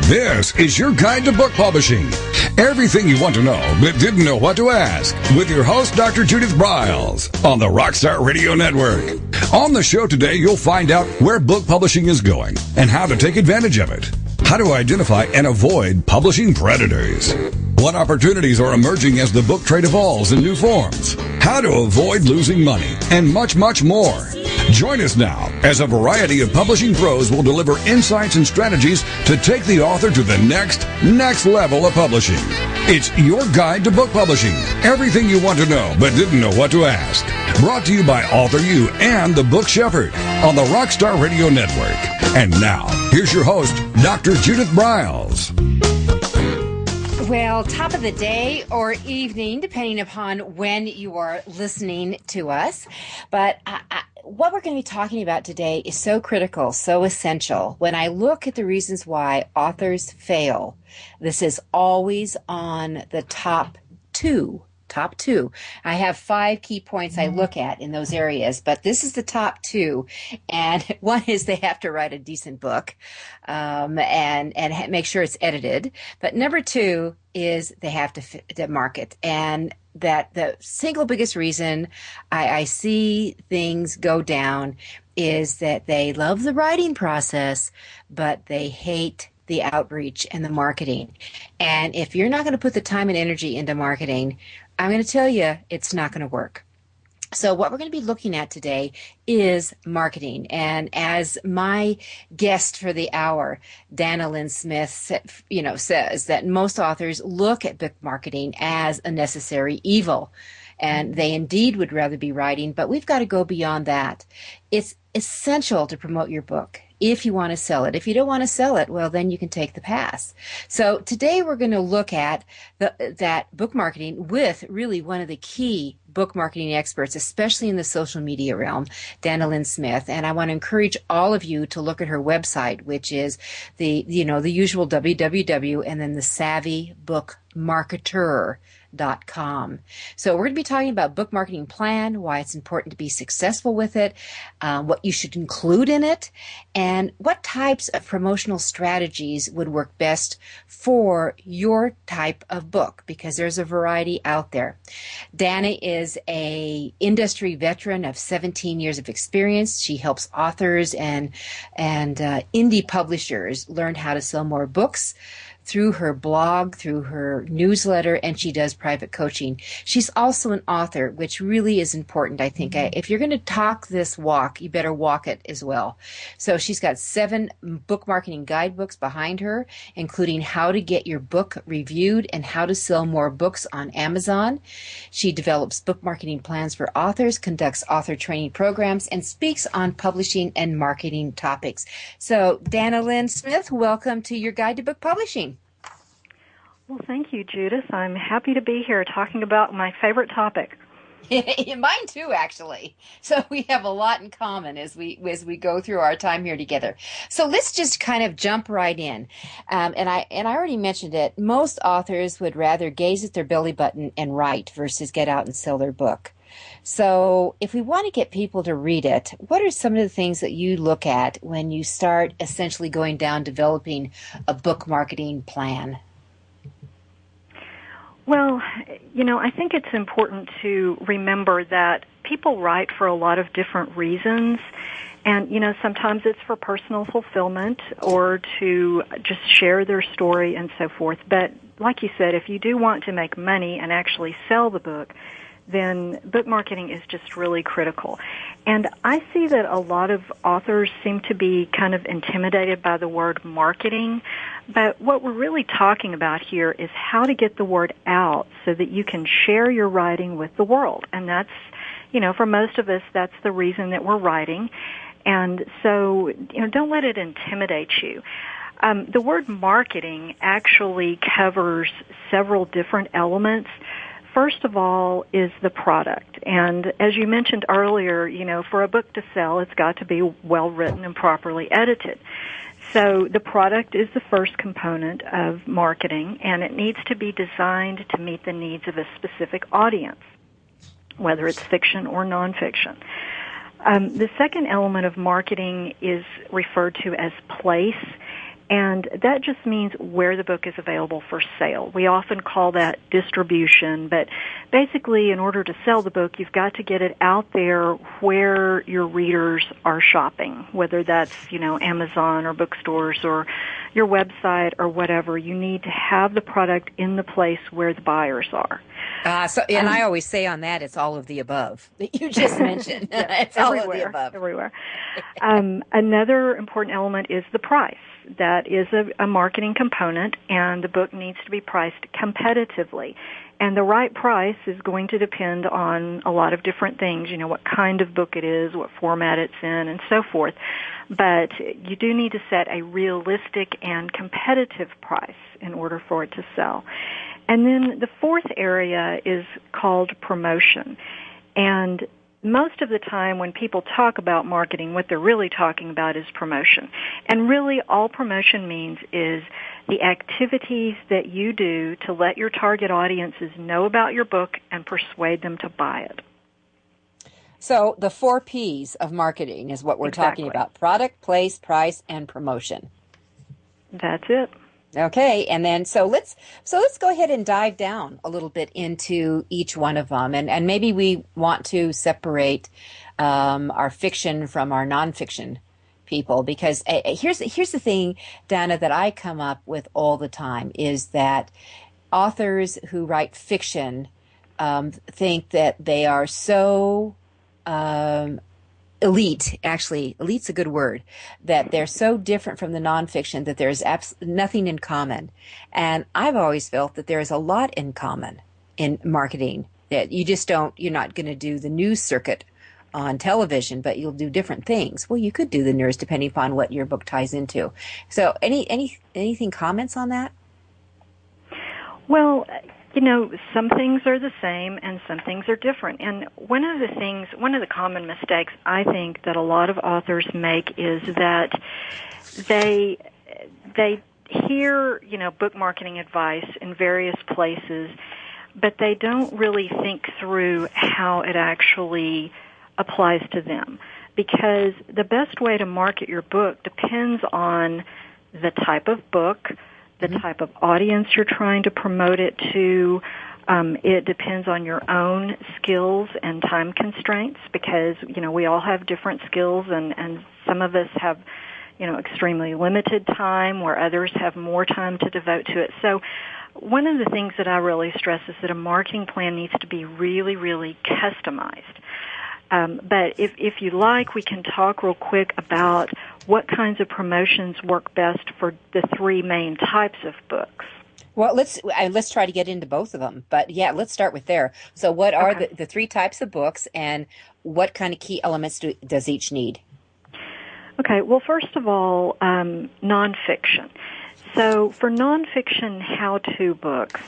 This is your guide to book publishing. Everything you want to know but didn't know what to ask with your host, Dr. Judith Briles, on the Rockstar Radio Network. On the show today, you'll find out where book publishing is going and how to take advantage of it. How to identify and avoid publishing predators. What opportunities are emerging as the book trade evolves in new forms. How to avoid losing money, and much, much more. Join us now as a variety of publishing pros will deliver insights and strategies to take the author to the next level of publishing. It's your guide to book publishing. Everything you want to know but didn't know what to ask. Brought to you by Author You and the Book Shepherd on the Rockstar Radio Network. And now, here's your host, Dr. Judith Briles. Well, top of the day or evening, depending upon when you are listening to us. But what we're going to be talking about today is so critical, so essential. When I look at the reasons why authors fail, this is always on the top two. I have 5 key points I look at in those areas, but this is the top 2. And one is they have to write a decent book and make sure it's edited. But number 2 is they have to market. And that the single biggest reason I see things go down is that they love the writing process, but they hate the outreach and the marketing. And if you're not going to put the time and energy into marketing, I'm going to tell you, it's not going to work. So what we're going to be looking at today is marketing. And as my guest for the hour, Lynn Smith, says that most authors look at book marketing as a necessary evil. And they indeed would rather be writing, but we've got to go beyond that. It's essential to promote your book if you want to sell it. If you don't want to sell it, well, then you can take the pass. So today we're going to look at that book marketing with really one of the key book marketing experts, especially in the social media realm, Lynn Smith. And I want to encourage all of you to look at her website, which is the usual www and then the savvybookmarketer.com. So we're going to be talking about book marketing plan, why it's important to be successful with it, what you should include in it, and what types of promotional strategies would work best for your type of book, because there's a variety out there. Dana is a industry veteran of 17 years of experience. She helps authors and indie publishers learn how to sell more books through her blog, through her newsletter, and she does private coaching. She's also an author, which really is important, I think. If you're going to talk this walk, you better walk it as well. So she's got 7 book marketing guidebooks behind her, including how to get your book reviewed and how to sell more books on Amazon. She develops book marketing plans for authors, conducts author training programs, and speaks on publishing and marketing topics. So, Lynn Smith, welcome to your Guide to Book Publishing. Well, thank you, Judith. I'm happy to be here talking about my favorite topic. Mine too, actually. So we have a lot in common as we go through our time here together. So let's just kind of jump right in. And I already mentioned it. Most authors would rather gaze at their belly button and write versus get out and sell their book. So if we want to get people to read it, what are some of the things that you look at when you start essentially going down developing a book marketing plan? Well, I think it's important to remember that people write for a lot of different reasons. And, sometimes it's for personal fulfillment or to just share their story and so forth. But like you said, if you do want to make money and actually sell the book, then book marketing is just really critical. And I see that a lot of authors seem to be kind of intimidated by the word marketing. But what we're really talking about here is how to get the word out so that you can share your writing with the world. And that's, for most of us, that's the reason that we're writing. And so, don't let it intimidate you. The word marketing actually covers several different elements. First of all is the product. And as you mentioned earlier, for a book to sell, it's got to be well written and properly edited. So the product is the first component of marketing, and it needs to be designed to meet the needs of a specific audience, whether it's fiction or nonfiction. The second element of marketing is referred to as place. And that just means where the book is available for sale. We often call that distribution, but basically in order to sell the book, you've got to get it out there where your readers are shopping, whether that's, Amazon or bookstores or your website or whatever. You need to have the product in the place where the buyers are. And I always say on that, it's all of the above that you just mentioned. It's all of the above. Everywhere. Another important element is the price. That is a marketing component, and the book needs to be priced competitively. And the right price is going to depend on a lot of different things, what kind of book it is, what format it's in, and so forth. But you do need to set a realistic and competitive price in order for it to sell. And then the fourth area is called promotion. And most of the time when people talk about marketing, what they're really talking about is promotion. And really all promotion means is the activities that you do to let your target audiences know about your book and persuade them to buy it. So the 4 P's of marketing is what we're talking about: product, place, price, and promotion. That's it. Okay, and then so let's go ahead and dive down a little bit into each one of them, and maybe we want to separate our fiction from our nonfiction people, because here's the thing, Dana, that I come up with all the time is that authors who write fiction think that they are so elite, actually, elite's a good word, that they're so different from the nonfiction that there's nothing in common. And I've always felt that there is a lot in common in marketing, that you just you're not going to do the news circuit on television, but you'll do different things. Well, you could do the news depending upon what your book ties into. So anything comments on that? Well, some things are the same and some things are different. And one of the common mistakes I think that a lot of authors make is that they hear, book marketing advice in various places, but they don't really think through how it actually applies to them. Because the best way to market your book depends on the type of book, the type of audience you're trying to promote it to. It depends on your own skills and time constraints, because, we all have different skills, and some of us have, extremely limited time, where others have more time to devote to it. So one of the things that I really stress is that a marketing plan needs to be really, really customized. But if you like, we can talk real quick about what kinds of promotions work best for the 3 main types of books. Well, let's try to get into both of them. But yeah, let's start with there. So what are the 3 types of books, and what kind of key elements does each need? Okay, well, first of all, nonfiction. So for nonfiction how-to books,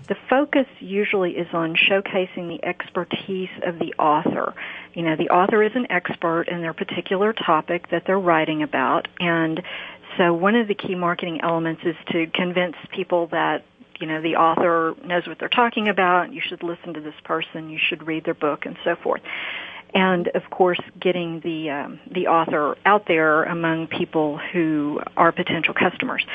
the focus usually is on showcasing the expertise of the author. The author is an expert in their particular topic that they're writing about, and so one of the key marketing elements is to convince people that, the author knows what they're talking about, you should listen to this person, you should read their book, and so forth. And, of course, getting the author out there among people who are potential customers.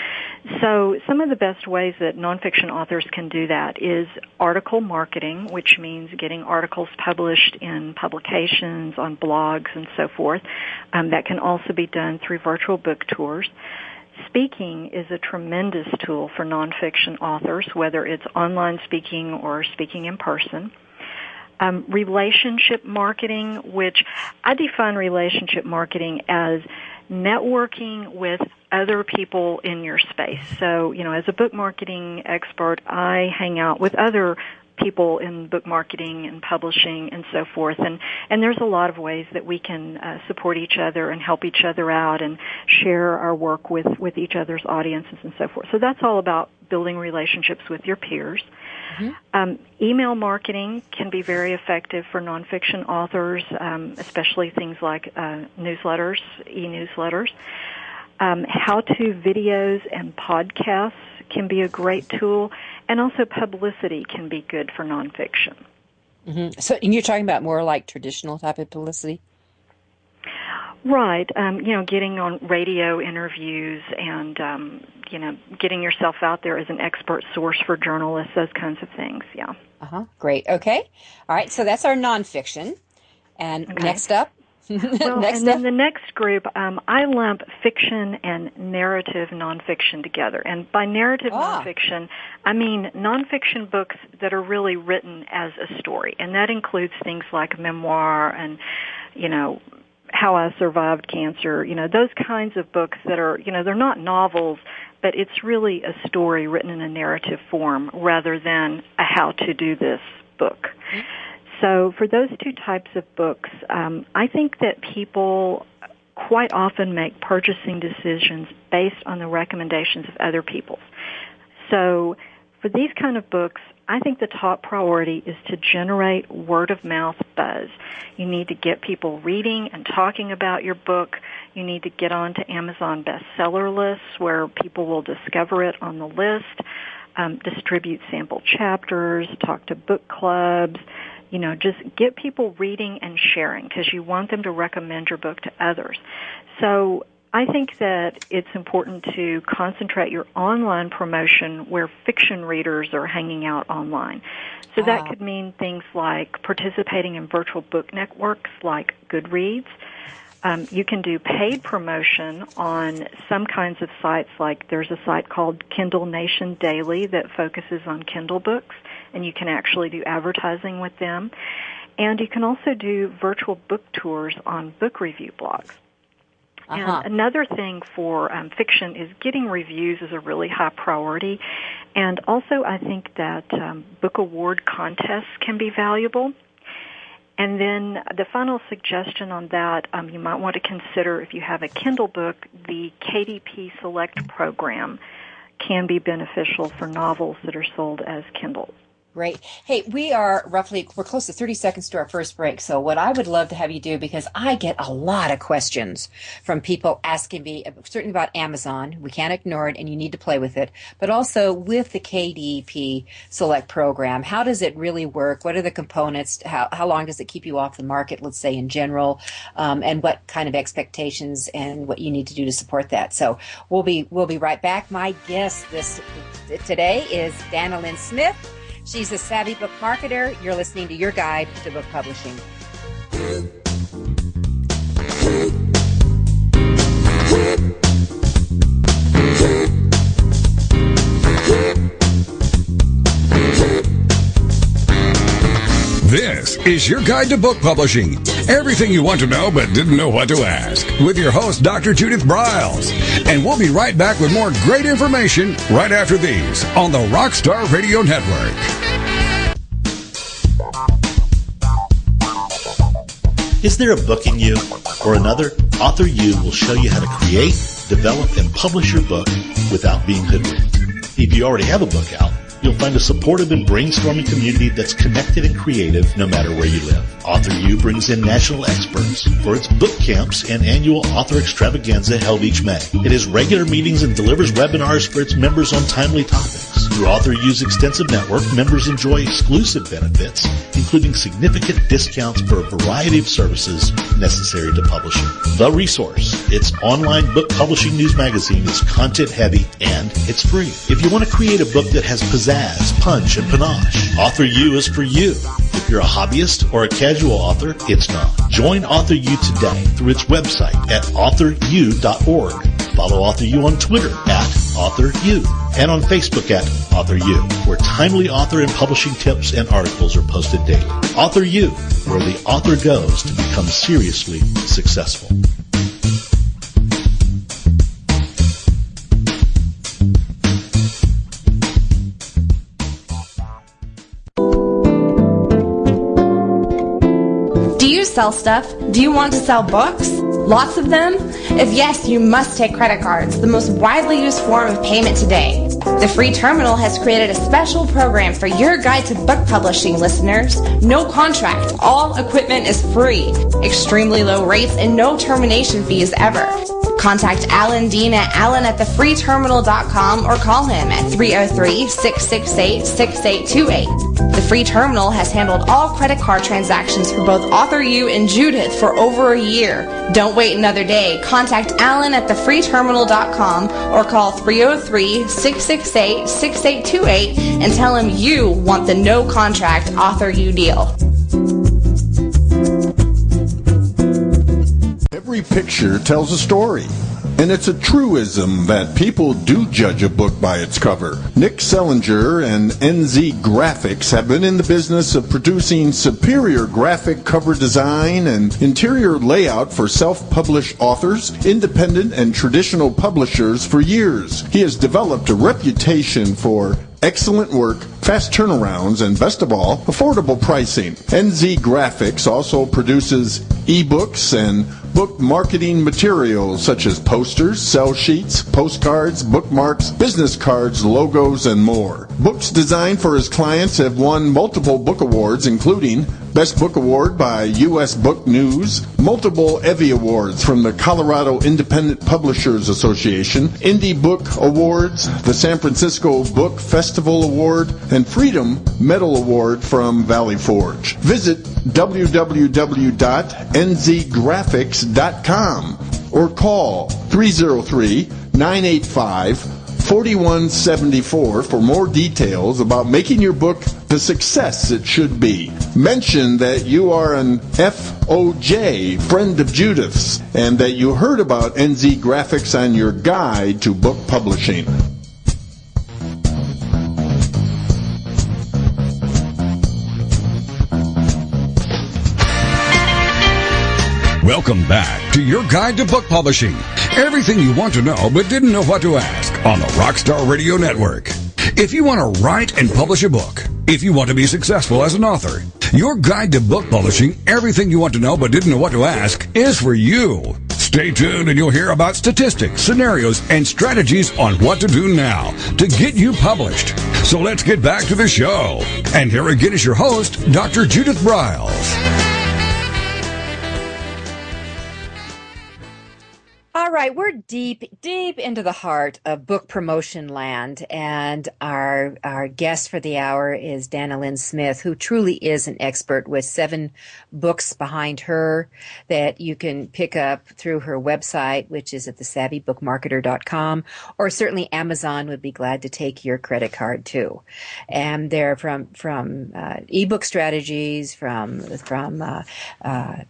So some of the best ways that nonfiction authors can do that is article marketing, which means getting articles published in publications, on blogs, and so forth. That can also be done through virtual book tours. Speaking is a tremendous tool for nonfiction authors, whether it's online speaking or speaking in person. Relationship marketing, which I define relationship marketing as networking with other people in your space. So, as a book marketing expert, I hang out with other people in book marketing and publishing and so forth. And there's a lot of ways that we can support each other and help each other out and share our work with each other's audiences and so forth. So that's all about building relationships with your peers. Mm-hmm. Email marketing can be very effective for nonfiction authors, especially things like newsletters, e-newsletters. How-to videos and podcasts can be a great tool, and also publicity can be good for nonfiction. Mm-hmm. So, and you're talking about more like traditional type of publicity? Right. Getting on radio interviews and, getting yourself out there as an expert source for journalists, those kinds of things, yeah. Great. Okay. All right. So that's our nonfiction. And next up? Well, then the next group, I lump fiction and narrative nonfiction together. And by narrative nonfiction, I mean nonfiction books that are really written as a story. And that includes things like memoir and, How I Survived Cancer, those kinds of books that are, they're not novels, but it's really a story written in a narrative form rather than a how-to-do-this book. So for those two types of books, I think that people quite often make purchasing decisions based on the recommendations of other people. So for these kind of books, I think the top priority is to generate word-of-mouth buzz. You need to get people reading and talking about your book. You need to get onto Amazon bestseller lists where people will discover it on the list, distribute sample chapters, talk to book clubs, just get people reading and sharing because you want them to recommend your book to others. So I think that it's important to concentrate your online promotion where fiction readers are hanging out online. So that could mean things like participating in virtual book networks like Goodreads. You can do paid promotion on some kinds of sites, like there's a site called Kindle Nation Daily that focuses on Kindle books, and you can actually do advertising with them. And you can also do virtual book tours on book review blogs. And another thing for fiction is getting reviews is a really high priority. And also I think that book award contests can be valuable. And then the final suggestion on that, you might want to consider if you have a Kindle book, the KDP Select program can be beneficial for novels that are sold as Kindles. Great. Hey, we're close to 30 seconds to our first break. So what I would love to have you do, because I get a lot of questions from people asking me, certainly about Amazon. We can't ignore it and you need to play with it. But also with the KDP Select program, how does it really work? What are the components? How long does it keep you off the market, let's say in general? And what kind of expectations and what you need to do to support that? So we'll be right back. My guest today is Lynn Smith. She's a savvy book marketer. You're listening to Your Guide to Book Publishing. This is Your Guide to Book Publishing. Everything you want to know but didn't know what to ask. With your host, Dr. Judith Briles. And we'll be right back with more great information right after these on the Rockstar Radio Network. Is there a book in you or another? Author U will show you how to create, develop, and publish your book without being hoodwinked. If you already have a book out, you'll find a supportive and brainstorming community that's connected and creative no matter where you live. Author U brings in national experts for its book camps and annual author extravaganza held each May. It has regular meetings and delivers webinars for its members on timely topics. Through Author U's extensive network, members enjoy exclusive benefits, including significant discounts for a variety of services necessary to publishing. The Resource, its online book publishing news magazine, is content-heavy and it's free. If you want to create a book that has pizzazz, punch, and panache, Author U is for you. If you're a hobbyist or a casual author, it's not. Join Author U today through its website at authoru.org. Follow Author U on Twitter at AuthorU and on Facebook at Author U, where timely author and publishing tips and articles are posted daily. Author U, where the author goes to become seriously successful. Do you sell stuff? Do you want to sell books? Lots of them? If yes, you must take credit cards, the most widely used form of payment today. The Free Terminal has created a special program for Your Guide to Book Publishing listeners. No contract. All equipment is free. Extremely low rates and no termination fees ever. Contact Alan Dean at alan@thefreeterminal.com or call him at 303-668-6828. The Free Terminal has handled all credit card transactions for both author you and Judith for over a year. Don't wait another day. Contact Alan at thefreeterminal.com or call 303-668-6828 and tell him you want the no contract author you deal. Every picture tells a story, and it's a truism that people do judge a book by its cover. Nick Sellinger and NZ Graphics have been in the business of producing superior graphic cover design and interior layout for self-published authors, independent and traditional publishers for years. He has developed a reputation for excellent work, fast turnarounds, and best of all, affordable pricing. NZ Graphics also produces ebooks and book marketing materials such as posters, sell sheets, postcards, bookmarks, business cards, logos, and more. Books designed for his clients have won multiple book awards, including Best Book Award by U.S. Book News, multiple Evie Awards from the Colorado Independent Publishers Association, Indie Book Awards, the San Francisco Book Festival Award, and Freedom Medal Award from Valley Forge. Visit www.nzgraphics.com or call 303-985-4174 for more details about making your book the success it should be. Mention that you are an FOJ, friend of Judith's, and that you heard about NZ Graphics on your guide to book publishing. Welcome back to your guide to book publishing. Everything you want to know but didn't know what to ask on the Rockstar Radio Network. If you want to write and publish a book, if you want to be successful as an author, your guide to book publishing, everything you want to know but didn't know what to ask, is for you. Stay tuned and you'll hear about statistics, scenarios, and strategies on what to do now to get you published. So let's get back to the show. And here again is your host, Dr. Judith Briles. All right, we're deep into the heart of book promotion land, and our guest for the hour is Dana Lynn Smith, who truly is an expert with 7 books behind her that you can pick up through her website, which is at thesavvybookmarketer.com, or certainly Amazon would be glad to take your credit card too. And they're from ebook strategies, from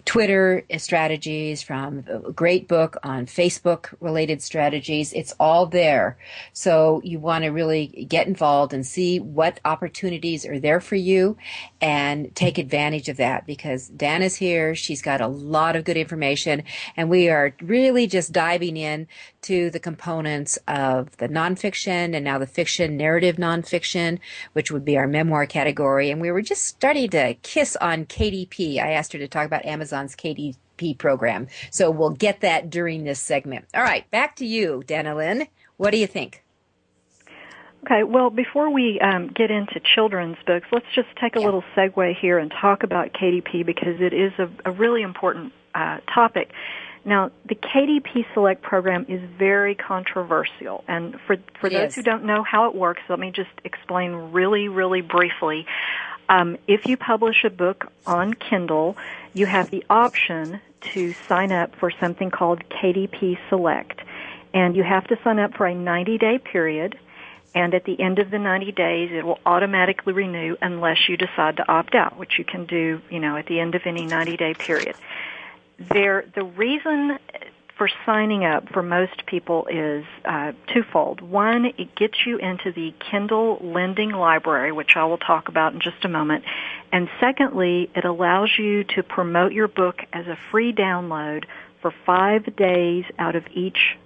Twitter strategies, from a great book on Facebook related strategies. It's all there. So you want to really get involved and see what opportunities are there for you and take advantage of that, because Dana's here. She's got a lot of good information, and we are really just diving in to the components of the nonfiction and now the fiction, narrative nonfiction, which would be our memoir category. And we were just starting to kiss on KDP. I asked her to talk about Amazon's KDP program. So we'll get that during this segment. All right, back to you, Dana Lynn. What do you think? Okay, well, before we get into children's books, let's just take a little segue here and talk about KDP, because it is a really important topic. Now, the KDP Select program is very controversial, and for those who don't know how it works, let me just explain really, really briefly. If you publish a book on Kindle, you have the option to sign up for something called KDP Select, and you have to sign up for a 90-day period, and at the end of the 90 days, it will automatically renew unless you decide to opt out, which you can do, at the end of any 90-day period. The reason for signing up for most people is twofold. One, it gets you into the Kindle lending library, which I will talk about in just a moment. And secondly, it allows you to promote your book as a free download for 5 days out of each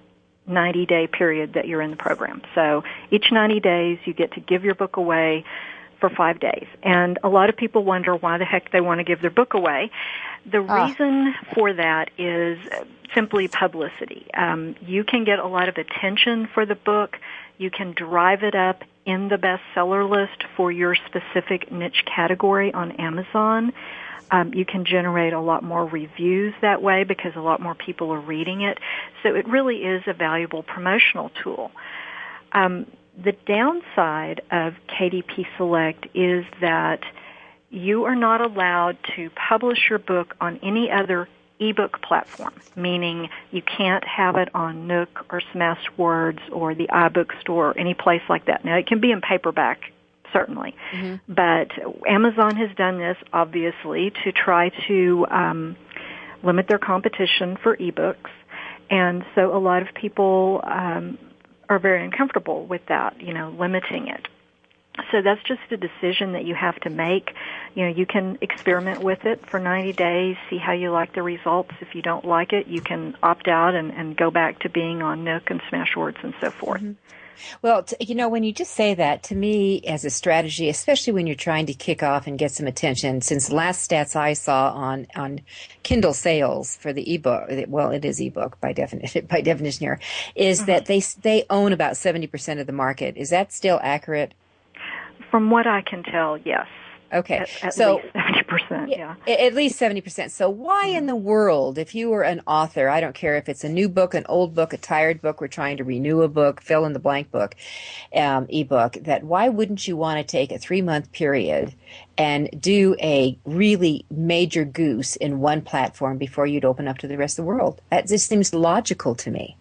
90-day period that you're in the program. So each 90 days, you get to give your book away for 5 days. And a lot of people wonder why the heck they want to give their book away. The reason for that is simply publicity. You can get a lot of attention for the book. You can drive it up in the bestseller list for your specific niche category on Amazon. You can generate a lot more reviews that way because a lot more people are reading it. So it really is a valuable promotional tool. The downside of KDP Select is that you are not allowed to publish your book on any other ebook platform, meaning you can't have it on Nook or Smashwords or the iBookstore or any place like that. Now, it can be in paperback, certainly, but Amazon has done this, obviously, to try to limit their competition for ebooks, and so a lot of people are very uncomfortable with that, limiting it. So that's just a decision that you have to make. You can experiment with it for 90 days, see how you like the results. If you don't like it, you can opt out and go back to being on Nook and Smashwords and so forth. Well, when you just say that, to me, as a strategy, especially when you're trying to kick off and get some attention, since the last stats I saw on Kindle sales for the ebook, well, it is ebook by definition here, is that they own about 70% of the market. Is that still accurate? From what I can tell, yes. Okay. At least 70%, yeah. At least 70%. So why in the world, if you were an author, I don't care if it's a new book, an old book, a tired book, we're trying to renew a book, fill in the blank book, ebook, that why wouldn't you want to take a 3-month period and do a really major goose in one platform before you'd open up to the rest of the world? That just seems logical to me.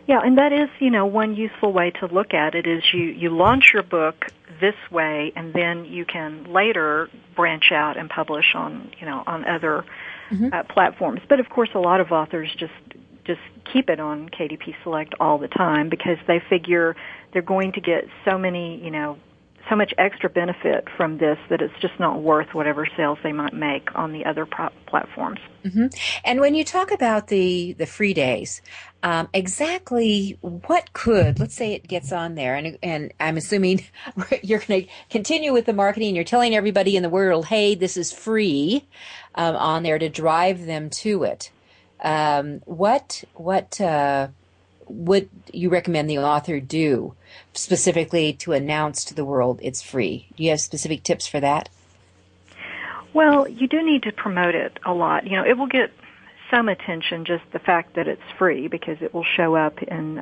Yeah, and that is, one useful way to look at it is you launch your book this way, and then you can later branch out and publish on, on other platforms. But of course, a lot of authors just keep it on KDP Select all the time because they figure they're going to get so much extra benefit from this that it's just not worth whatever sales they might make on the other platforms. And when you talk about the free days, exactly what let's say it gets on there, and I'm assuming you're going to continue with the marketing, you're telling everybody in the world, hey, this is free on there to drive them to it. What would you recommend the author do specifically to announce to the world it's free? Do you have specific tips for that? Well, you do need to promote it a lot. It will get some attention, just the fact that it's free, because it will show up in,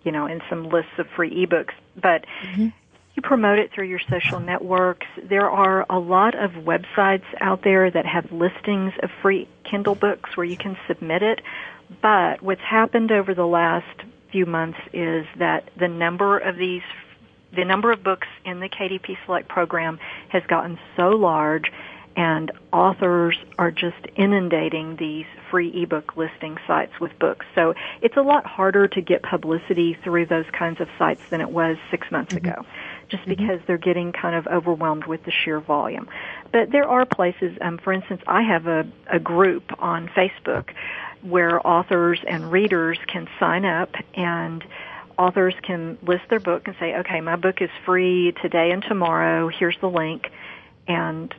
in some lists of free ebooks. But you promote it through your social networks. There are a lot of websites out there that have listings of free Kindle books where you can submit it. But what's happened over the last few months is that the number of books in the KDP Select program has gotten so large, and authors are just inundating these free ebook listing sites with books. So it's a lot harder to get publicity through those kinds of sites than it was 6 months ago, just because they're getting kind of overwhelmed with the sheer volume. But there are places, for instance, I have a group on Facebook where authors and readers can sign up, and authors can list their book and say, okay, my book is free today and tomorrow, here's the link, and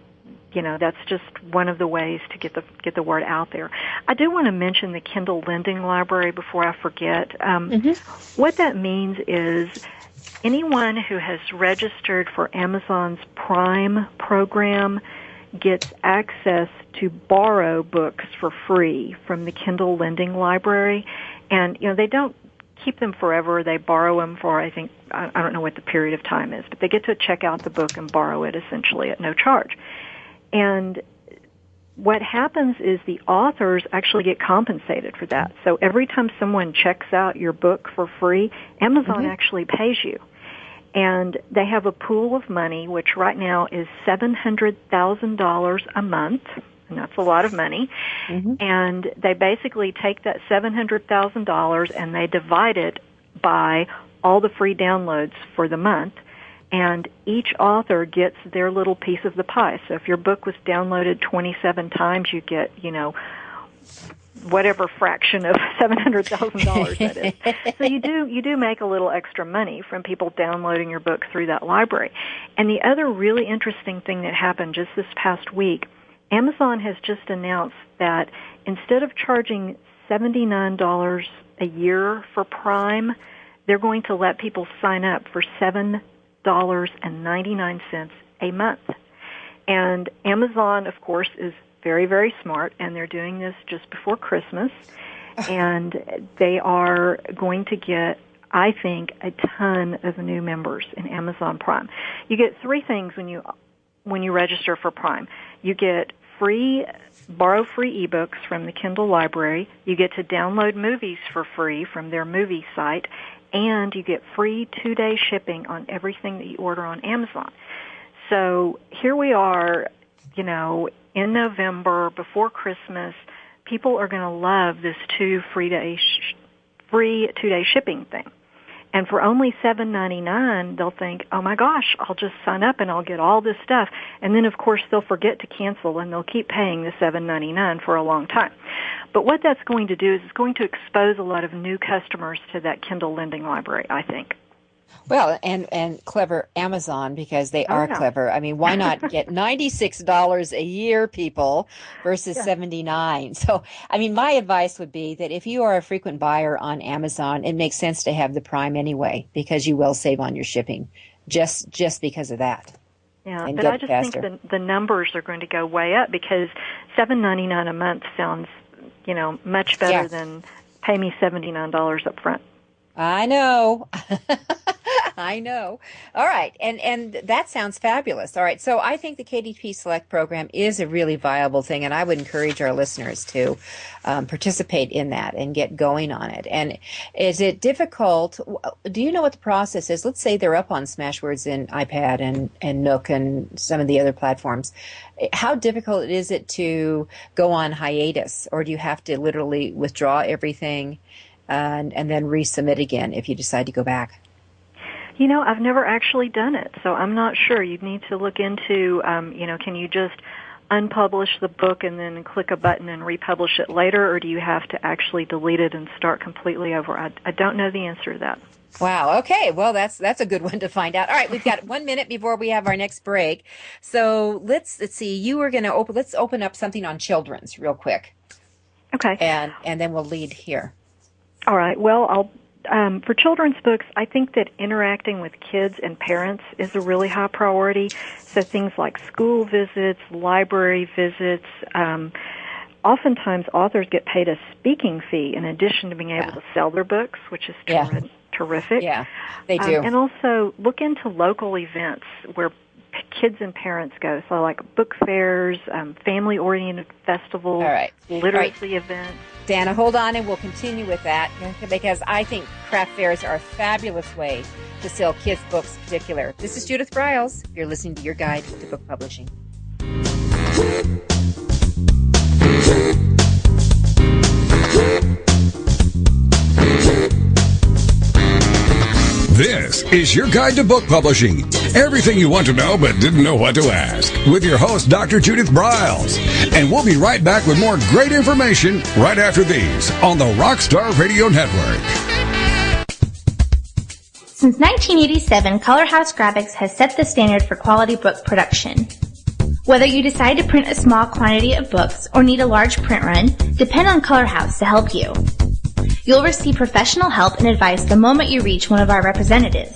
that's just one of the ways to get the word out there. I do want to mention the Kindle Lending Library before I forget. What that means is anyone who has registered for Amazon's Prime program gets access to borrow books for free from the Kindle Lending Library. And, they don't keep them forever. They borrow them for, I don't know what the period of time is, but they get to check out the book and borrow it essentially at no charge. And what happens is the authors actually get compensated for that. So every time someone checks out your book for free, Amazon actually pays you. And they have a pool of money, which right now is $700,000 a month, and that's a lot of money. And they basically take that $700,000 and they divide it by all the free downloads for the month. And each author gets their little piece of the pie. So if your book was downloaded 27 times, you get, whatever fraction of $700,000 that is. So you do make a little extra money from people downloading your book through that library. And the other really interesting thing that happened just this past week Amazon has just announced that instead of charging $79 a year for Prime, they're going to let people sign up for $7.99 a month. And Amazon, of course, is very, very smart, and they're doing this just before Christmas. And they are going to get, I think, a ton of new members in Amazon Prime. You get three things when you register for Prime. You get borrow free ebooks from the Kindle library. You get to download movies for free from their movie site, and you get free 2-day shipping on everything that you order on Amazon. So here we are, in November before Christmas. People are going to love this free 2-day shipping thing. And for only $7.99, they'll think, oh my gosh, I'll just sign up and I'll get all this stuff. And then, of course, they'll forget to cancel and they'll keep paying the $7.99 for a long time. But what that's going to do is it's going to expose a lot of new customers to that Kindle lending library, I think. Well, and clever Amazon, because they are clever. I mean, why not get $96 a year, people, versus $79? So, I mean, my advice would be that if you are a frequent buyer on Amazon, it makes sense to have the Prime anyway, because you will save on your shipping, just because of that. Yeah, but I just think the numbers are going to go way up, because $7.99 a month sounds, much better than pay me $79 up front. I know. I know. All right. And that sounds fabulous. All right. So I think the KDP Select program is a really viable thing, and I would encourage our listeners to participate in that and get going on it. And is it difficult? Do you know what the process is? Let's say they're up on Smashwords and iPad and Nook and some of the other platforms. How difficult is it to go on hiatus, or do you have to literally withdraw everything and then resubmit again if you decide to go back? I've never actually done it, so I'm not sure. You'd need to look into, can you just unpublish the book and then click a button and republish it later, or do you have to actually delete it and start completely over? I don't know the answer to that. Wow. Okay. Well, that's a good one to find out. All right. We've got 1 minute before we have our next break. So let's see. You were going to let's open up something on children's real quick. Okay. And then we'll lead here. All right. Well, for children's books, I think that interacting with kids and parents is a really high priority. So things like school visits, library visits. Oftentimes, authors get paid a speaking fee in addition to being able to sell their books, which is terrific. Yeah, they do. And also look into local events where kids and parents go. So like book fairs, family-oriented festivals, literacy events. Dana, hold on, and we'll continue with that, because I think craft fairs are a fabulous way to sell kids' books in particular. This is Judith Briles. You're listening to Your Guide to Book Publishing. This is Your Guide to Book Publishing. Everything you want to know but didn't know what to ask. With your host, Dr. Judith Briles. And we'll be right back with more great information right after these on the Rockstar Radio Network. Since 1987, Color House Graphics has set the standard for quality book production. Whether you decide to print a small quantity of books or need a large print run, depend on Color House to help you. You'll receive professional help and advice the moment you reach one of our representatives.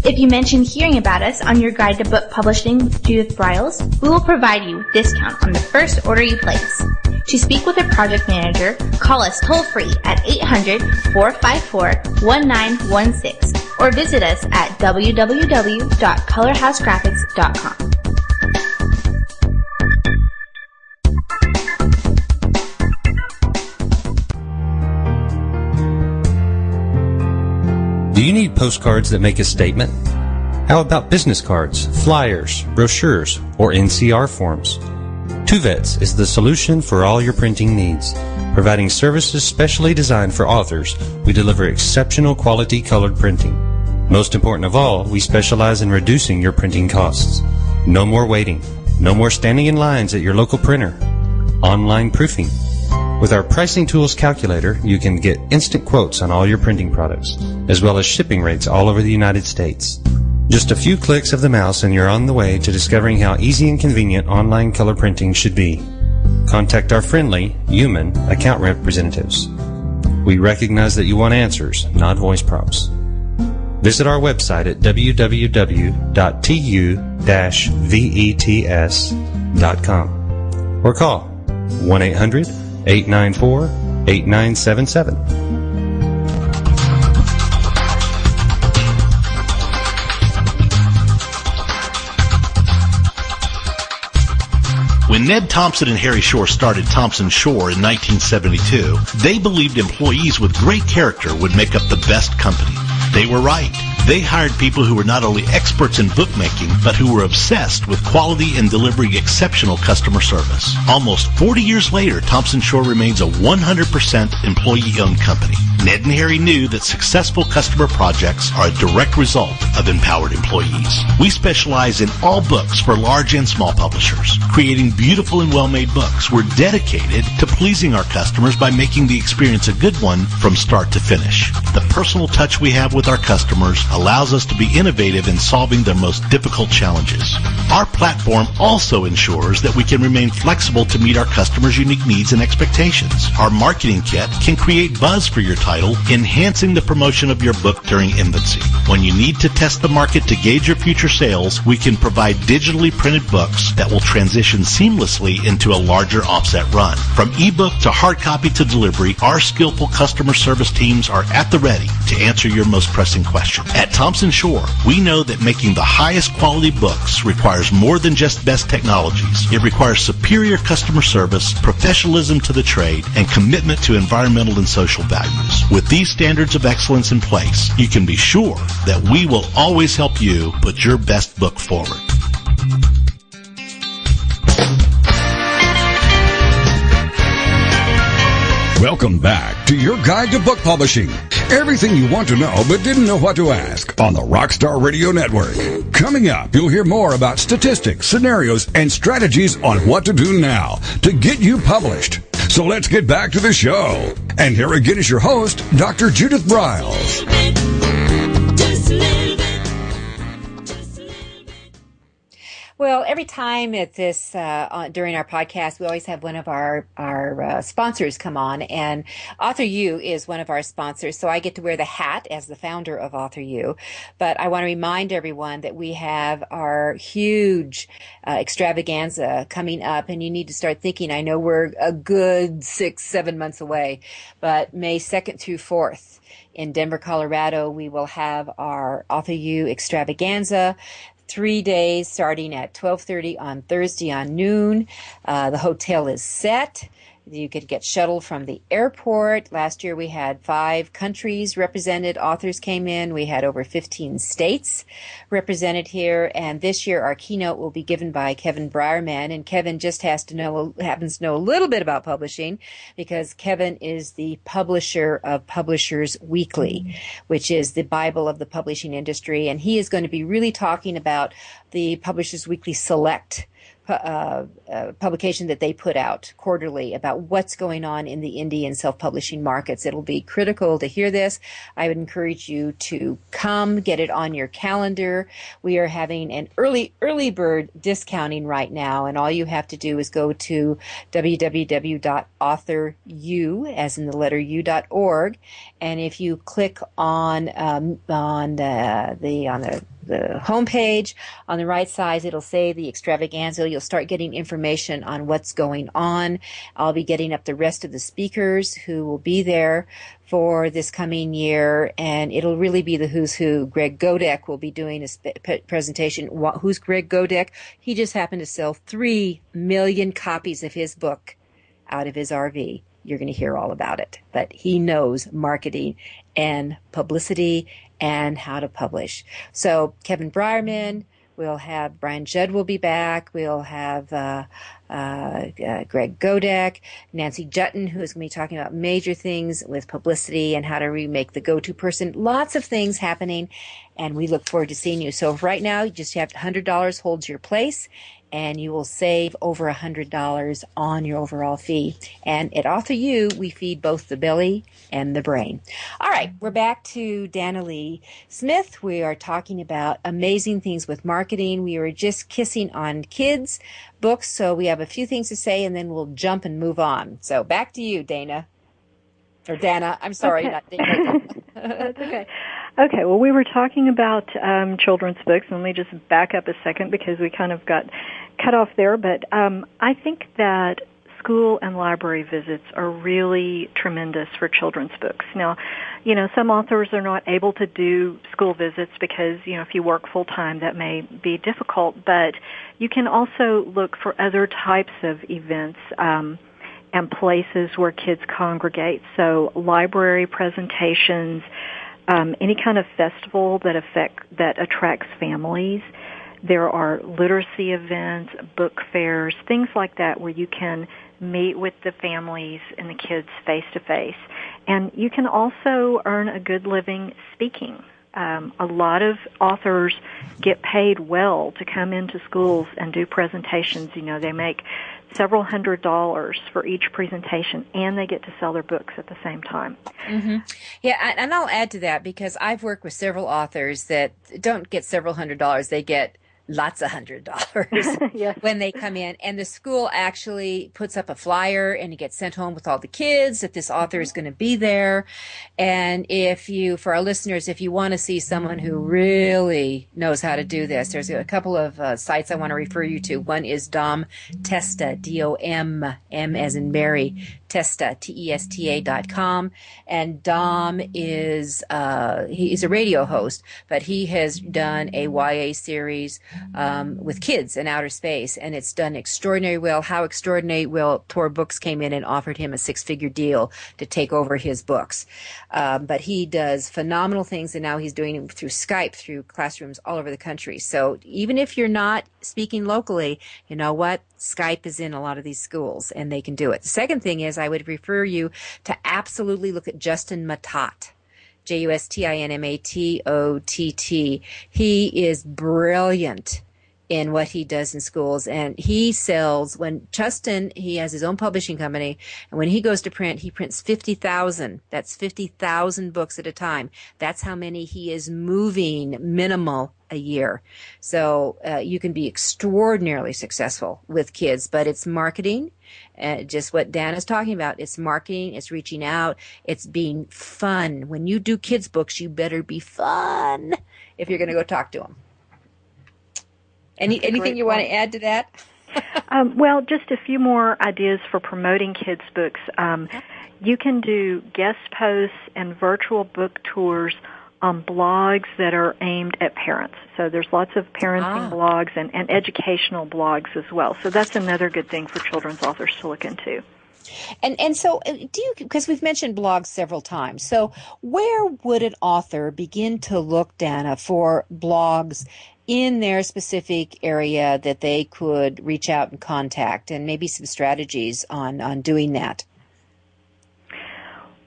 If you mention hearing about us on Your Guide to Book Publishing with Judith Briles, we will provide you a discount on the first order you place. To speak with a project manager, call us toll-free at 800-454-1916 or visit us at www.colorhousegraphics.com. Do you need postcards that make a statement? How about business cards, flyers, brochures, or NCR forms? Tuvets is the solution for all your printing needs. Providing services specially designed for authors, we deliver exceptional quality colored printing. Most important of all, we specialize in reducing your printing costs. No more waiting. No more standing in lines at your local printer. Online proofing. With our pricing tools calculator, you can get instant quotes on all your printing products, as well as shipping rates all over the United States. Just a few clicks of the mouse and you're on the way to discovering how easy and convenient online color printing should be. Contact our friendly, human account representatives. We recognize that you want answers, not voice prompts. Visit our website at www.tu-vets.com or call 1-800-894-8977. When Ned Thompson and Harry Shore started Thompson Shore in 1972, they believed employees with great character would make up the best company. They were right. They hired people who were not only experts in bookmaking, but who were obsessed with quality and delivering exceptional customer service. Almost 40 years later, Thompson Shore remains a 100% employee-owned company. Ned and Harry knew that successful customer projects are a direct result of empowered employees. We specialize in all books for large and small publishers. Creating beautiful and well-made books, we're dedicated to pleasing our customers by making the experience a good one from start to finish. The personal touch we have with our customers allows us to be innovative in solving their most difficult challenges. Our platform also ensures that we can remain flexible to meet our customers' unique needs and expectations. Our marketing kit can create buzz for your title, enhancing the promotion of your book during infancy. When you need to test the market to gauge your future sales, we can provide digitally printed books that will transition seamlessly into a larger offset run. From ebook to hard copy to delivery, our skillful customer service teams are at the ready to answer your most pressing question. At Thompson Shore, we know that making the highest quality books requires more than just best technologies. It requires superior customer service, professionalism to the trade, and commitment to environmental and social values. With these standards of excellence in place, you can be sure that we will always help you put your best book forward. Welcome back to your guide to book publishing. Everything you want to know but didn't know what to ask on the Rockstar Radio Network. Coming up, you'll hear more about statistics, scenarios, and strategies on what to do now to get you published. So let's get back to the show. And here again is your host, Dr. Judith Briles. Well, every time at this during our podcast, we always have one of our sponsors come on, and Author U is one of our sponsors. So I get to wear the hat as the founder of Author U. But I want to remind everyone that we have our huge extravaganza coming up, and you need to start thinking. I know we're a good 6-7 months away, but May 2nd through 4th in Denver, Colorado, we will have our Author U extravaganza. 3 days starting at 12:30 on Thursday on noon. The hotel is set. You could get shuttled from the airport. Last year we had 5 countries represented. Authors came in. We had over 15 states represented here. And this year our keynote will be given by Kevin Briarman. And Kevin just happens to know a little bit about publishing because Kevin is the publisher of Publishers Weekly, which is the Bible of the publishing industry. And he is going to be really talking about the Publishers Weekly Select publication that they put out quarterly about what's going on in the indie and self-publishing markets. It'll be critical to hear this. I would encourage you to come, get it on your calendar. We are having an early bird discounting right now, and all you have to do is go to www.authoru, as in the letter u.org, and if you click on the homepage, on the right side, it'll say the extravaganza. You'll start getting information on what's going on. I'll be getting up the rest of the speakers who will be there for this coming year, and it'll really be the who's who. Greg Godek will be doing a presentation. Who's Greg Godek? He just happened to sell 3 million copies of his book out of his RV. You're going to hear all about it. But he knows marketing and publicity and how to publish. So Kevin Briarman, we'll have Brian Judd will be back. We'll have Greg Godek, Nancy Jutton, who is going to be talking about major things with publicity and how to remake the go-to person. Lots of things happening, and we look forward to seeing you. So right now, you just have $100 holds your place. and you will save over $100 on your overall fee. And at Author U, we feed both the belly and the brain. All right, we're back to Dana Lee Smith. We are talking about amazing things with marketing. We were just kissing on kids' books, so we have a few things to say, and then we'll jump and move on. So back to you, Dana. Or Dana. I'm sorry, okay. Not Dana. That's okay. Okay, well, we were talking about children's books. Let me just back up a second because we kind of got cut off there. But I think that school and library visits are really tremendous for children's books. Now, some authors are not able to do school visits because, if you work full-time, that may be difficult. But you can also look for other types of events and places where kids congregate. So library presentations, any kind of festival that attracts families. There are literacy events, book fairs, things like that where you can meet with the families and the kids face to face. And you can also earn a good living speaking. A lot of authors get paid well to come into schools and do presentations. They make several $100s for each presentation, and they get to sell their books at the same time. Mm-hmm. Yeah, and I'll add to that because I've worked with several authors that don't get several $100s. They get lots of $100 yes. when they come in, and the school actually puts up a flyer and it gets sent home with all the kids that this author is going to be there. And for our listeners, if you want to see someone who really knows how to do this, there's a couple of sites I want to refer you to. One is Dom Testa, DOM, M as in Mary, Testa, TESTA.com. And Dom is he's a radio host, but he has done a YA series with kids in outer space, and it's done extraordinarily well. How extraordinary well, Tor Books came in and offered him a 6-figure deal to take over his books. But he does phenomenal things, and now he's doing it through Skype, through classrooms all over the country. So even if you're not speaking locally, you know what? Skype is in a lot of these schools, and they can do it. The second thing is I would refer you to absolutely look at Justin Matot. JUSTINMATOTT. He is brilliant in what he does in schools, and he sells, he has his own publishing company, and when he goes to print, he prints 50,000. That's 50,000 books at a time. That's how many he is moving minimal a year. So you can be extraordinarily successful with kids, but it's marketing. Just what Dan is talking about. It's marketing, it's reaching out, it's being fun. When you do kids' books, you better be fun if you're going to go talk to them. Anything you want to add to that? Well, just a few more ideas for promoting kids' books. You can do guest posts and virtual book tours on blogs that are aimed at parents. So there's lots of parenting blogs and educational blogs as well. So that's another good thing for children's authors to look into. And so because we've mentioned blogs several times, so where would an author begin to look, Dana, for blogs in their specific area that they could reach out and contact, and maybe some strategies on doing that?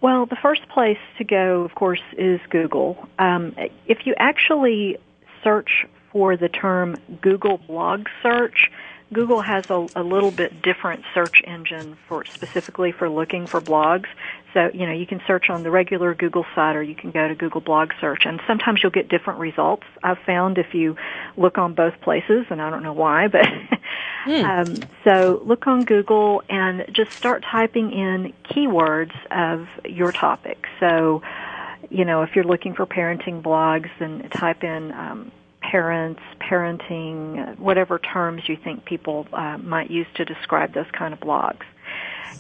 Well, the first place to go, of course, is Google. If you actually search for the term Google blog search, Google has a little bit different search engine specifically for looking for blogs. So, you can search on the regular Google site, or you can go to Google blog search, and sometimes you'll get different results. I've found if you look on both places, and I don't know why, but so look on Google and just start typing in keywords of your topic. So, if you're looking for parenting blogs, then type in parents, parenting, whatever terms you think people might use to describe those kind of blogs.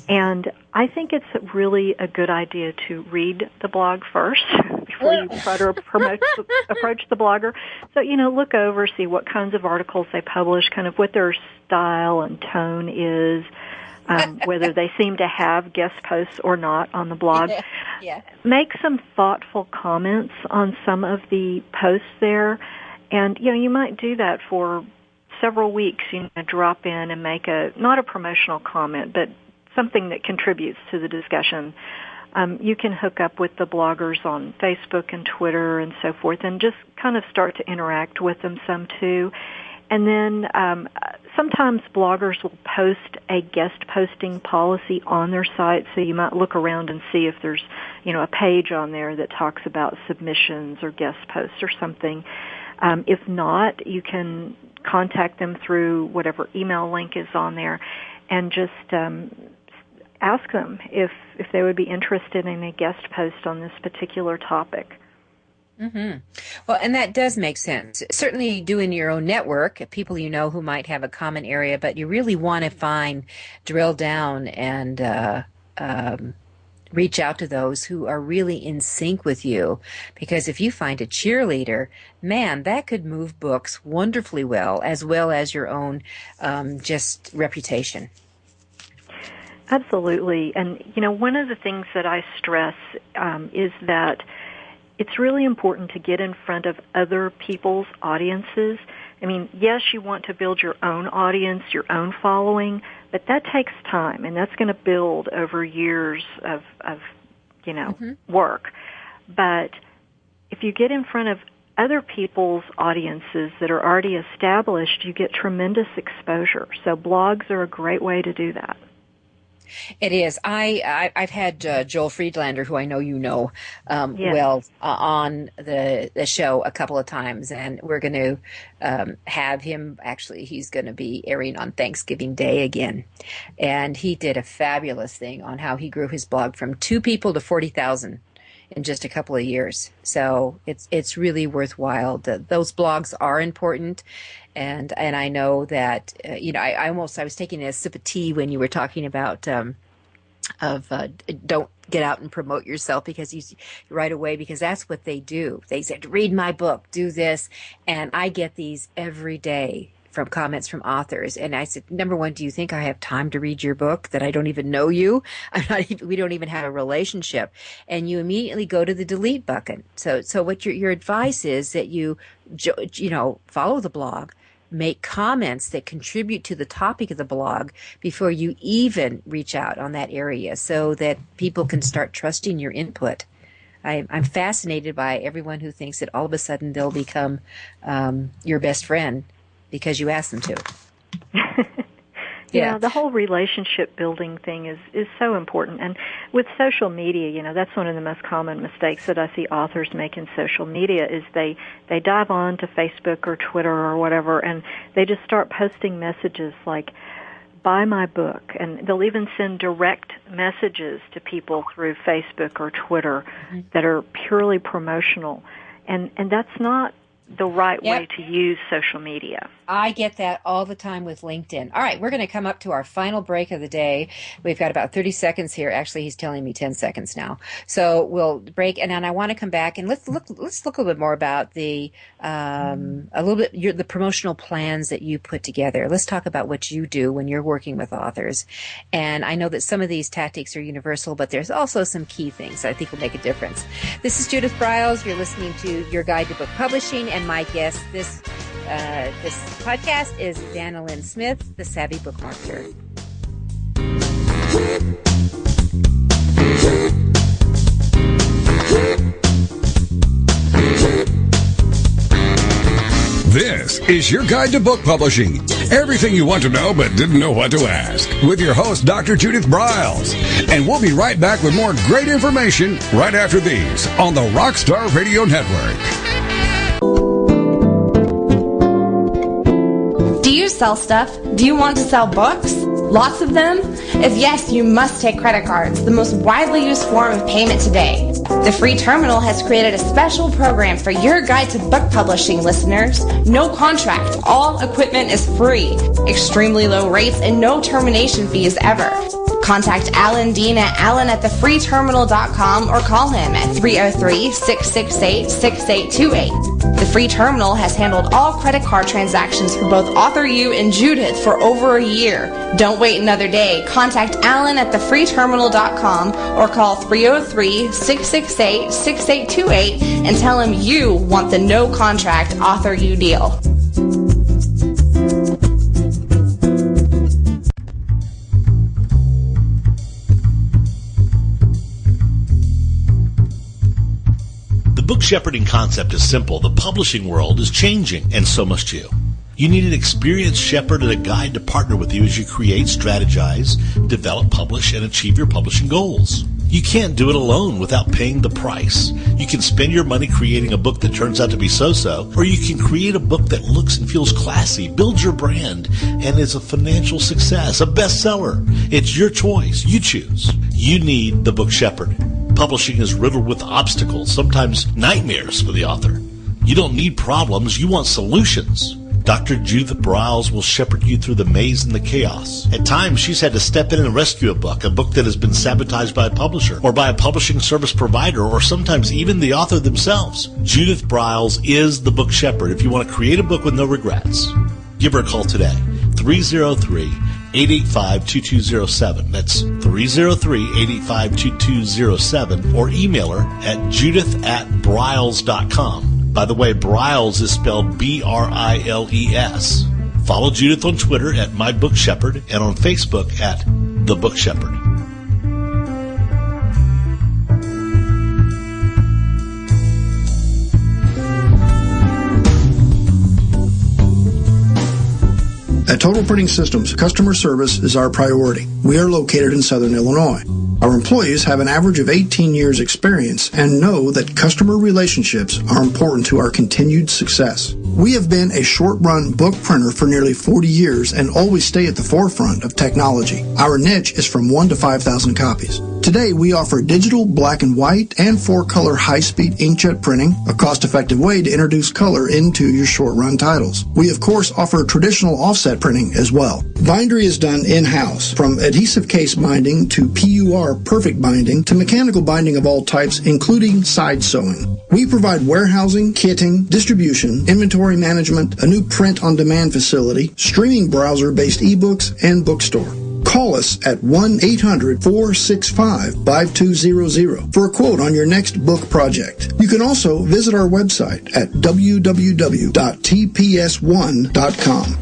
And I think it's really a good idea to read the blog first before you try to approach the blogger. So, look over, see what kinds of articles they publish, kind of what their style and tone is, whether they seem to have guest posts or not on the blog. Yeah. Make some thoughtful comments on some of the posts there. And, you might do that for several weeks, drop in and make not a promotional comment, but something that contributes to the discussion. You can hook up with the bloggers on Facebook and Twitter and so forth, and just kind of start to interact with them some too. And then sometimes bloggers will post a guest posting policy on their site, so you might look around and see if there's, a page on there that talks about submissions or guest posts or something. If not, you can contact them through whatever email link is on there and just ask them if they would be interested in a guest post on this particular topic. Mm-hmm. Well, and that does make sense. Certainly doing your own network, people who might have a common area, but you really want to drill down and reach out to those who are really in sync with you. Because if you find a cheerleader, man, that could move books wonderfully well as your own just reputation. Absolutely. And, one of the things that I stress is that it's really important to get in front of other people's audiences. I mean, yes, you want to build your own audience, your own following, but that takes time, and that's going to build over years of work. But if you get in front of other people's audiences that are already established, you get tremendous exposure. So blogs are a great way to do that. It is. I've had Joel Friedlander, who I know Yes. on the show a couple of times, and we're going to have him. Actually, he's going to be airing on Thanksgiving Day again, and he did a fabulous thing on how he grew his blog from 2 people to 40,000 in just a couple of years. So it's really worthwhile. Those blogs are important. And I know that, I was taking a sip of tea when you were talking about don't get out and promote yourself because right away, because that's what they do. They said, read my book, do this. And I get these every day from comments from authors. And I said, number one, do you think I have time to read your book that I don't even know you? We don't even have a relationship. And you immediately go to the delete button. So what your advice is that you follow the blog, make comments that contribute to the topic of the blog before you even reach out on that area so that people can start trusting your input. I'm fascinated by everyone who thinks that all of a sudden they'll become your best friend because you ask them to. Yeah, the whole relationship building thing is so important. And with social media, that's one of the most common mistakes that I see authors make in social media is they dive on to Facebook or Twitter or whatever, and they just start posting messages like, buy my book. And they'll even send direct messages to people through Facebook or Twitter that are purely promotional. And that's not the right way to use social media. I get that all the time with LinkedIn. All right, we're going to come up to our final break of the day. We've got about 30 seconds here. Actually, he's telling me 10 seconds now. So we'll break, and then I want to come back and let's look a little bit more about the the promotional plans that you put together. Let's talk about what you do when you're working with authors. And I know that some of these tactics are universal, but there's also some key things that I think will make a difference. This is Judith Briles. You're listening to Your Guide to Book Publishing, and my guest this podcast is Lynn Smith, the Savvy Book Marketer. This is Your Guide to Book Publishing. Everything you want to know but didn't know what to ask. With your host, Dr. Judith Briles. And we'll be right back with more great information right after these on the Rockstar Radio Network. Do you sell stuff? Do you want to sell books? Lots of them? If yes, you must take credit cards, the most widely used form of payment today. The free terminal has created a special program for Your Guide to Book Publishing listeners. No contract. All equipment is free. Extremely low rates and no termination fees ever. Contact Alan Dean at alan@thefreeterminal.com or call him at 303-668-6828. The free terminal has handled all credit card transactions for both author you and Judith for over a year. Don't wait another day. Contact Alan at thefreeterminal.com or call 303-668-6828 and tell him you want the no contract author you deal. The book shepherding concept is simple. The publishing world is changing, and so must you. You need an experienced shepherd and a guide to partner with you as you create, strategize, develop, publish, and achieve your publishing goals. You can't do it alone without paying the price. You can spend your money creating a book that turns out to be so-so, or you can create a book that looks and feels classy, builds your brand, and is a financial success, a bestseller. It's your choice. You choose. You need the book shepherd. Publishing is riddled with obstacles, sometimes nightmares for the author. You don't need problems. You want solutions. Dr. Judith Briles will shepherd you through the maze and the chaos. At times, she's had to step in and rescue a book that has been sabotaged by a publisher or by a publishing service provider or sometimes even the author themselves. Judith Briles is the book shepherd if you want to create a book with no regrets. Give her a call today, 303-885-2207. That's 303-885-2207, or email her at judith@briles.com. By the way, Briles is spelled B-R-I-L-E-S. Follow Judith on Twitter at My Book Shepherd and on Facebook at The Book Shepherd. At Total Printing Systems, customer service is our priority. We are located in Southern Illinois. Our employees have an average of 18 years experience and know that customer relationships are important to our continued success. We have been a short-run book printer for nearly 40 years and always stay at the forefront of technology. Our niche is from 1 to 5,000 copies. Today, we offer digital, black and white, and 4-color high-speed inkjet printing, a cost-effective way to introduce color into your short-run titles. We, of course, offer traditional offset printing as well. Bindery is done in-house, from adhesive case binding to PUR perfect binding to mechanical binding of all types, including side sewing. We provide warehousing, kitting, distribution, inventory management, a new print-on-demand facility, streaming browser-based ebooks, and bookstore. Call us at 1-800-465-5200 for a quote on your next book project. You can also visit our website at www.tps1.com.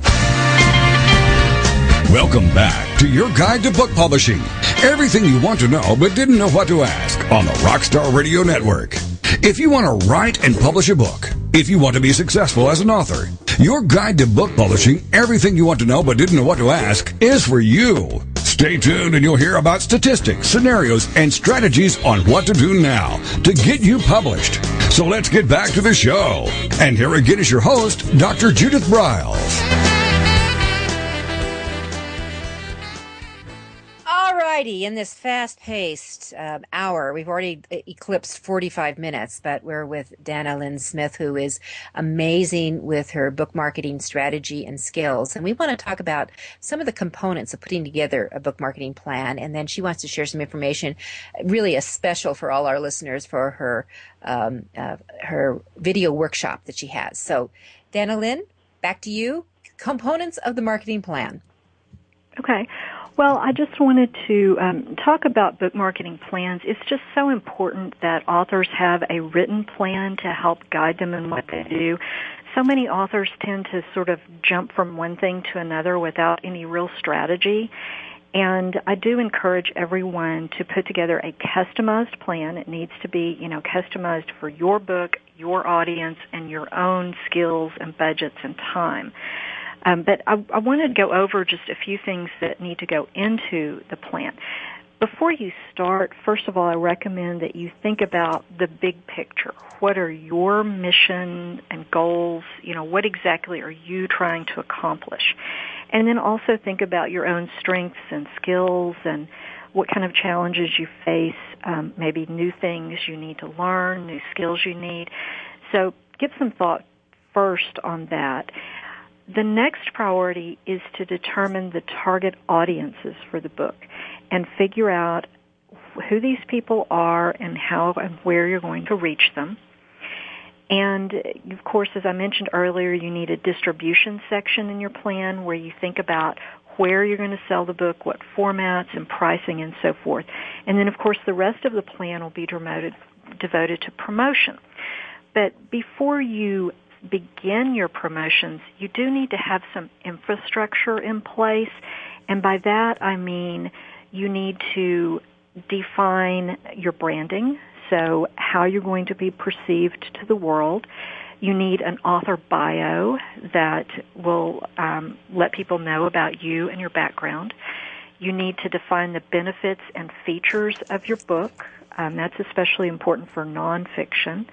Welcome back to your guide to book publishing. Everything you want to know but didn't know what to ask on the Rockstar Radio Network. If you want to write and publish a book, if you want to be successful as an author, your guide to book publishing, everything you want to know but didn't know what to ask, is for you. Stay tuned and you'll hear about statistics, scenarios, and strategies on what to do now to get you published. So let's get back to the show. And here again is your host, Dr. Judith Briles. Alrighty, in this fast-paced hour, we've already eclipsed 45 minutes, but we're with Dana Lynn Smith, who is amazing with her book marketing strategy and skills. And we want to talk about some of the components of putting together a book marketing plan. And then she wants to share some information, really a special for all our listeners for her video workshop that she has. So, Dana Lynn, back to you. Components of the marketing plan. Okay. Well, I just wanted to talk about book marketing plans. It's just so important that authors have a written plan to help guide them in what they do. So many authors tend to sort of jump from one thing to another without any real strategy. And I do encourage everyone to put together a customized plan. It needs to be, customized for your book, your audience, and your own skills and budgets and time. But I wanted to go over just a few things that need to go into the plan. Before you start, first of all, I recommend that you think about the big picture. What are your mission and goals? What exactly are you trying to accomplish? And then also think about your own strengths and skills and what kind of challenges you face, maybe new things you need to learn, new skills you need. So give some thought first on that. The next priority is to determine the target audiences for the book and figure out who these people are and how and where you're going to reach them. And, of course, as I mentioned earlier, you need a distribution section in your plan where you think about where you're going to sell the book, what formats and pricing and so forth. And then, of course, the rest of the plan will be devoted to promotion. But before you begin your promotions, you do need to have some infrastructure in place. And by that, I mean you need to define your branding, so how you're going to be perceived to the world. You need an author bio that will let people know about you and your background. You need to define the benefits and features of your book. That's especially important for nonfiction.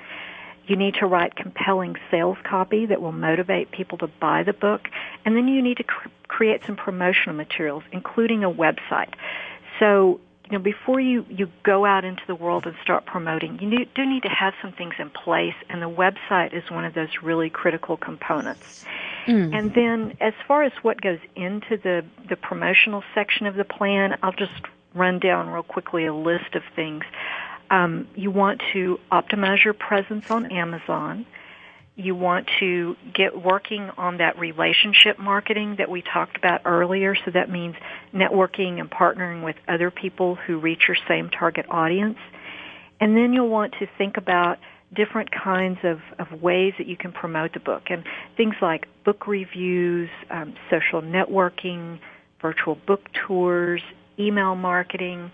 You need to write compelling sales copy that will motivate people to buy the book. And then you need to create some promotional materials, including a website. So, before you go out into the world and start promoting, you do need to have some things in place, and the website is one of those really critical components. And then as far as what goes into the promotional section of the plan, I'll just run down real quickly a list of things. You want to optimize your presence on Amazon. You want to get working on that relationship marketing that we talked about earlier. So that means networking and partnering with other people who reach your same target audience. And then you'll want to think about different kinds of ways that you can promote the book. And things like book reviews, social networking, virtual book tours, email marketing,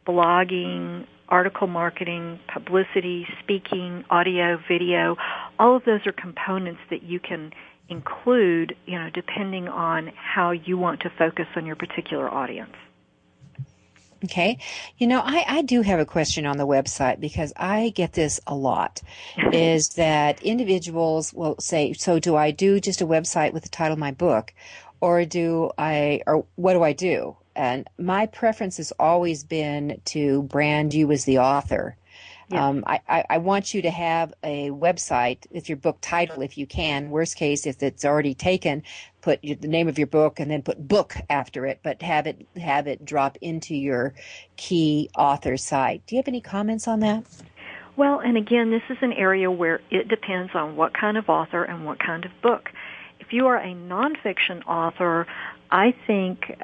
blogging, article marketing, publicity, speaking, audio, video. All of those are components that you can include, depending on how you want to focus on your particular audience. Okay. I do have a question on the website because I get this a lot, is that individuals will say, so do I do just a website with the title of my book, or what do I do? And my preference has always been to brand you as the author. Yeah. I want you to have a website with your book title if you can. Worst case, if it's already taken, put the name of your book and then put book after it, but have it drop into your key author site. Do you have any comments on that? Well, and again, this is an area where it depends on what kind of author and what kind of book. If you are a nonfiction author, I think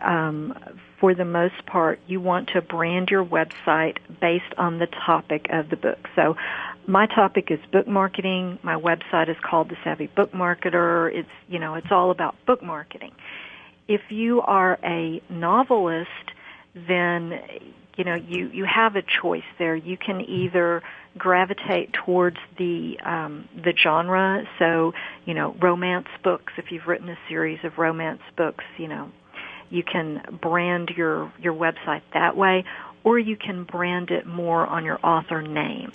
for the most part you want to brand your website based on the topic of the book. So my topic is book marketing. My website is called The Savvy Book Marketer. It's all about book marketing. If you are a novelist, then you have a choice there. You can either gravitate towards the genre, so romance books. If you've written a series of romance books, you can brand your website that way, or you can brand it more on your author name.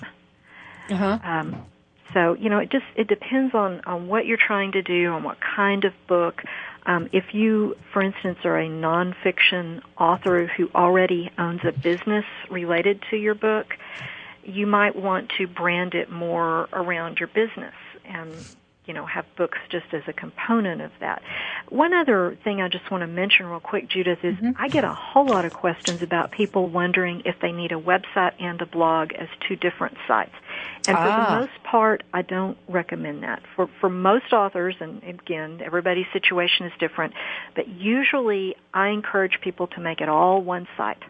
So it depends on what you're trying to do, on what kind of book. If you, for instance, are a nonfiction author who already owns a business related to your book, you might want to brand it more around your business and, have books just as a component of that. One other thing I just want to mention real quick, Judith, is I get a whole lot of questions about people wondering if they need a website and a blog as two different sites. And for the most part, I don't recommend that. For most authors, and again, everybody's situation is different, but usually I encourage people to make it all one site.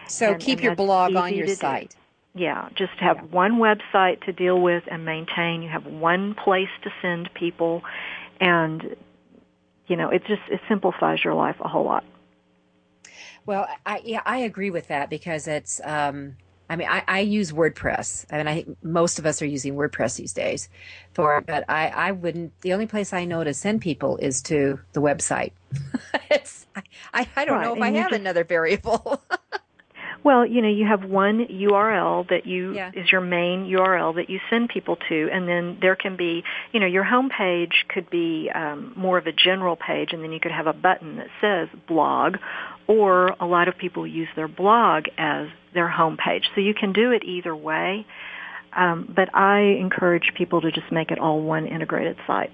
So keep your blog on your site. Yeah, just have one website to deal with and maintain. You have one place to send people, and it simplifies your life a whole lot. Well, I agree with that because it's. I use WordPress. I think most of us are using WordPress these days but I wouldn't. The only place I know to send people is to the website. I don't know if I have another variable. Well, you have one URL that is your main URL that you send people to, and then there can be, your home page could be more of a general page, and then you could have a button that says blog, or a lot of people use their blog as their home page. So you can do it either way, but I encourage people to just make it all one integrated site.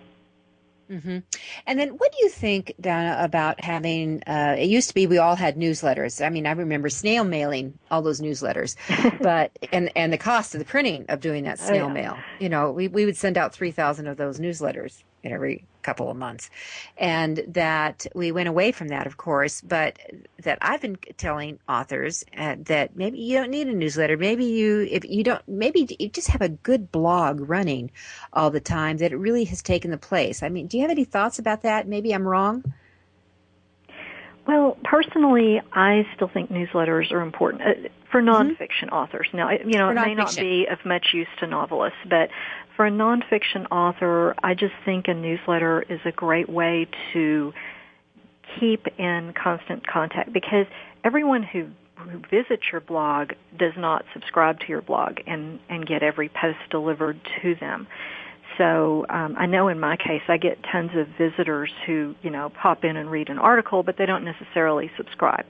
Mm-hmm. And then what do you think, Donna, about having, it used to be we all had newsletters. I mean, I remember snail mailing all those newsletters, but, and the cost of the printing of doing that snail mail, we would send out 3,000 of those newsletters every couple of months. And that we went away from that, of course, but that I've been telling authors that maybe you don't need a newsletter. Maybe you just have a good blog running all the time, that it really has taken the place. I mean, do you have any thoughts about that? Maybe I'm wrong. Well, personally, I still think newsletters are important for nonfiction authors. Now, it may not be of much use to novelists, but for a nonfiction author, I just think a newsletter is a great way to keep in constant contact, because everyone who visits your blog does not subscribe to your blog and get every post delivered to them. So I know in my case I get tons of visitors who, pop in and read an article, but they don't necessarily subscribe.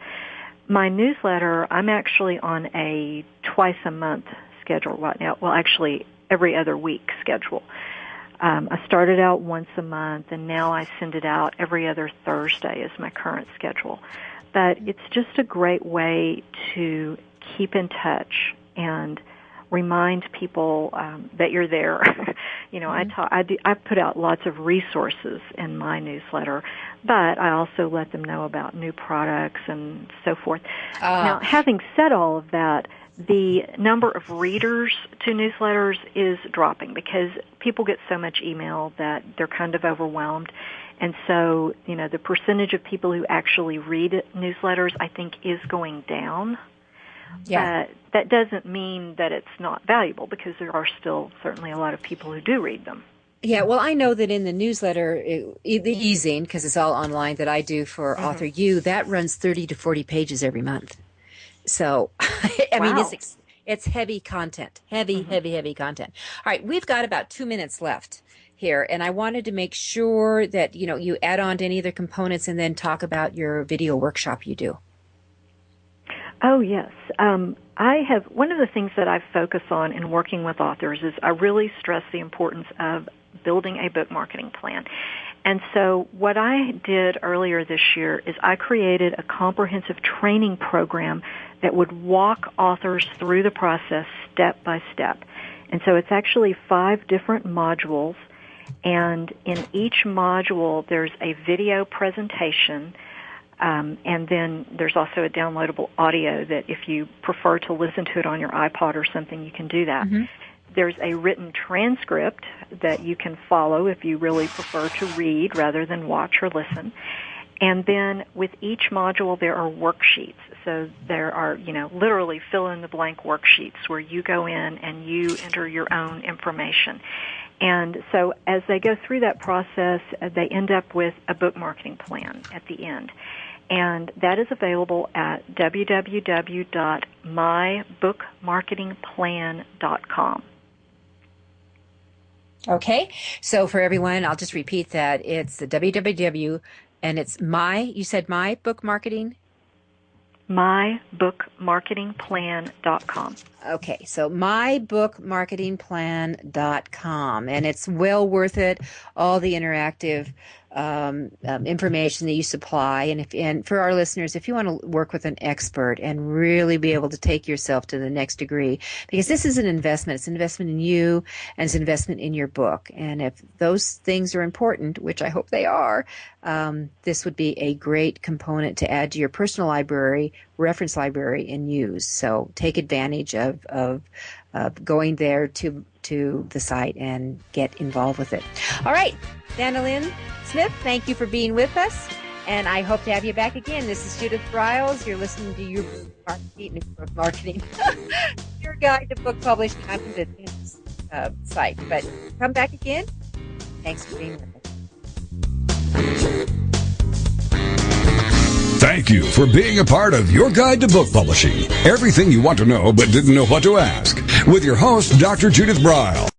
My newsletter, I'm actually on a twice-a-month schedule right now. Well, actually, every other week schedule. I started out once a month, and now I send it out every other Thursday is my current schedule. But it's just a great way to keep in touch and remind people that you're there. I put out lots of resources in my newsletter, but I also let them know about new products and so forth. Now, having said all of that, the number of readers to newsletters is dropping because people get so much email that they're kind of overwhelmed. And so, the percentage of people who actually read newsletters, I think, is going down. Yeah. That doesn't mean that it's not valuable, because there are still certainly a lot of people who do read them. Yeah, well, I know that in the newsletter, the e-zine, because it's all online, that I do for Author U, that runs 30 to 40 pages every month. So, I mean, it's heavy content, heavy content. All right, we've got about 2 minutes left here, and I wanted to make sure that, you add on to any of the components and then talk about your video workshop you do. Oh, yes. One of the things that I focus on in working with authors is I really stress the importance of building a book marketing plan. And so what I did earlier this year is I created a comprehensive training program that would walk authors through the process step by step. And so it's actually 5 different modules, and in each module there's a video presentation. And then there's also a downloadable audio that if you prefer to listen to it on your iPod or something, you can do that. Mm-hmm. There's a written transcript that you can follow if you really prefer to read rather than watch or listen. And then with each module, there are worksheets. So there are, literally fill-in-the-blank worksheets where you go in and you enter your own information. And so as they go through that process, they end up with a book marketing plan at the end. And that is available at www.mybookmarketingplan.com. Okay. So for everyone, I'll just repeat that. It's the www, and it's you said my book marketing? mybookmarketingplan.com. Okay, so mybookmarketingplan.com, and it's well worth it. All the interactive information that you supply, and for our listeners, if you want to work with an expert and really be able to take yourself to the next degree, because this is an investment. It's an investment in you, and it's an investment in your book. And if those things are important, which I hope they are, this would be a great component to add to your personal library, reference library, and use. So take advantage of going there to the site and get involved with it. All right, Lynn Smith, thank you for being with us, and I hope to have you back again. This is Judith Briles. You're listening to your book marketing, your guide to book publishing on the site. But come back again. Thanks for being with us. Thank you for being a part of Your Guide to Book Publishing. Everything you want to know but didn't know what to ask. With your host, Dr. Judith Briles.